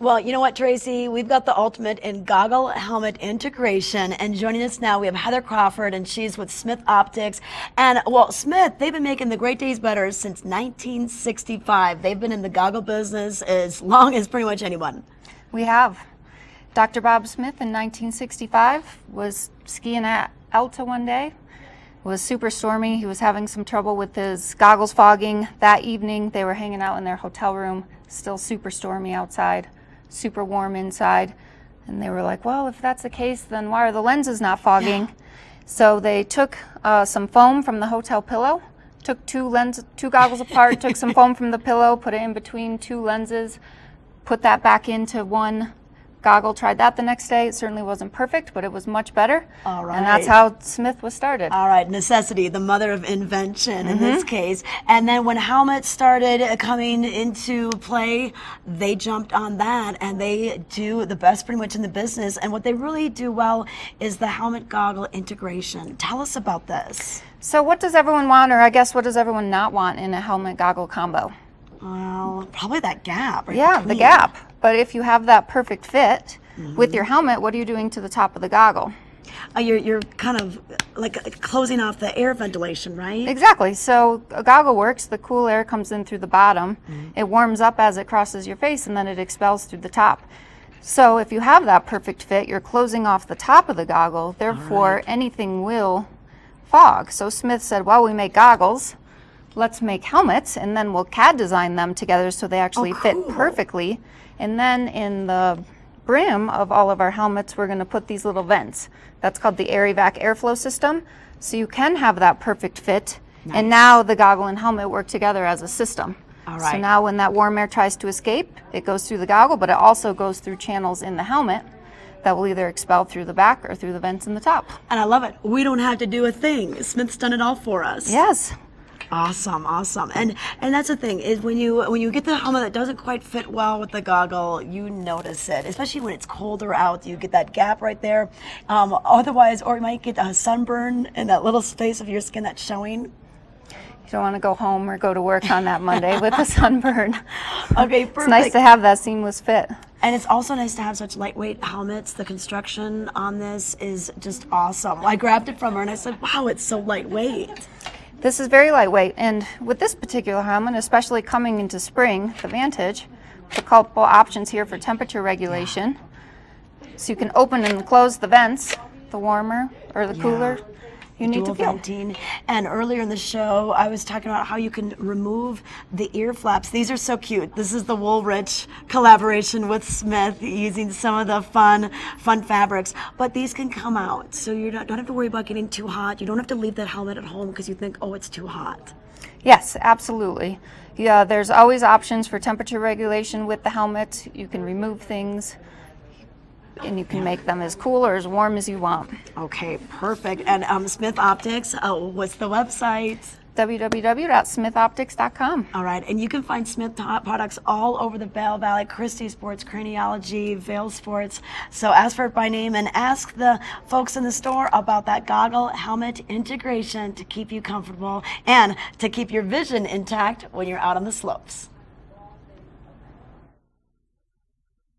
Well, you know what, Tracy? We've got the ultimate in goggle helmet integration. And joining us now, we have Heather Crawford, and she's with Smith Optics. And, well, Smith, they've been making the Great Days better since 1965. They've been in the goggle business as long as pretty much anyone. We have. Dr. Bob Smith in 1965 was skiing at Alta one day. It was super stormy. He was having some trouble with his goggles fogging. That evening, they were hanging out in their hotel room, still super stormy outside, super warm inside. And they were like, well, if that's the case, then why are the lenses not fogging? Yeah. So they took some foam from the hotel pillow, took two goggles apart, took some foam from the pillow, put it in between two lenses, put that back into one goggle, tried that the next day. It certainly wasn't perfect, but it was much better. All right. And that's how Smith was started. All right, necessity, the mother of invention in this case. And then when helmets started coming into play, they jumped on that, and they do the best pretty much in the business. And what they really do well is the helmet goggle integration. Tell us about this. So what does everyone want, or I guess what does everyone not want in a helmet goggle combo? Well, probably that gap. Right yeah, between. The gap. But if you have that perfect fit with your helmet, what are you doing to the top of the goggle? You're kind of like closing off the air ventilation, right? Exactly. So a goggle works, the cool air comes in through the bottom, it warms up as it crosses your face, and then it expels through the top. So if you have that perfect fit, you're closing off the top of the goggle, therefore anything will fog. So Smith said, well, we make goggles, let's make helmets, and then we'll CAD design them together so they actually fit perfectly. And then in the brim of all of our helmets, we're going to put these little vents. That's called the AirEvac airflow system. So you can have that perfect fit. Nice. And now the goggle and helmet work together as a system. All right. So now when that warm air tries to escape, it goes through the goggle, but it also goes through channels in the helmet that will either expel through the back or through the vents in the top. And I love it. We don't have to do a thing. Smith's done it all for us. Yes. Awesome, awesome. And that's the thing, is when you get the helmet that doesn't quite fit well with the goggle, you notice it, especially when it's colder out. You get that gap right there. Otherwise, or you might get a sunburn in that little space of your skin that's showing. You don't want to go home or go to work on that Monday with a sunburn. Okay, perfect. It's nice to have that seamless fit. And it's also nice to have such lightweight helmets. The construction on this is just awesome. I grabbed it from her and I said, wow, it's so lightweight. This is very lightweight, and with this particular helmet, especially coming into spring, the Vantage, a couple options here for temperature regulation. So you can open and close the vents, the warmer or the cooler you need to feel. Venting. And earlier in the show, I was talking about how you can remove the ear flaps. These are so cute. This is the Woolrich collaboration with Smith, using some of the fun fabrics. But these can come out, so you don't have to worry about getting too hot. You don't have to leave that helmet at home because you think, oh, it's too hot. Yes, absolutely. Yeah, there's always options for temperature regulation with the helmet. You can remove things, and you can make them as cool or as warm as you want. Okay, perfect. And Smith Optics, what's the website? www.smithoptics.com. All right, and you can find Smith products all over the Vail Valley, Christie Sports, Craniology, Vail Sports. So ask for it by name and ask the folks in the store about that goggle helmet integration to keep you comfortable and to keep your vision intact when you're out on the slopes.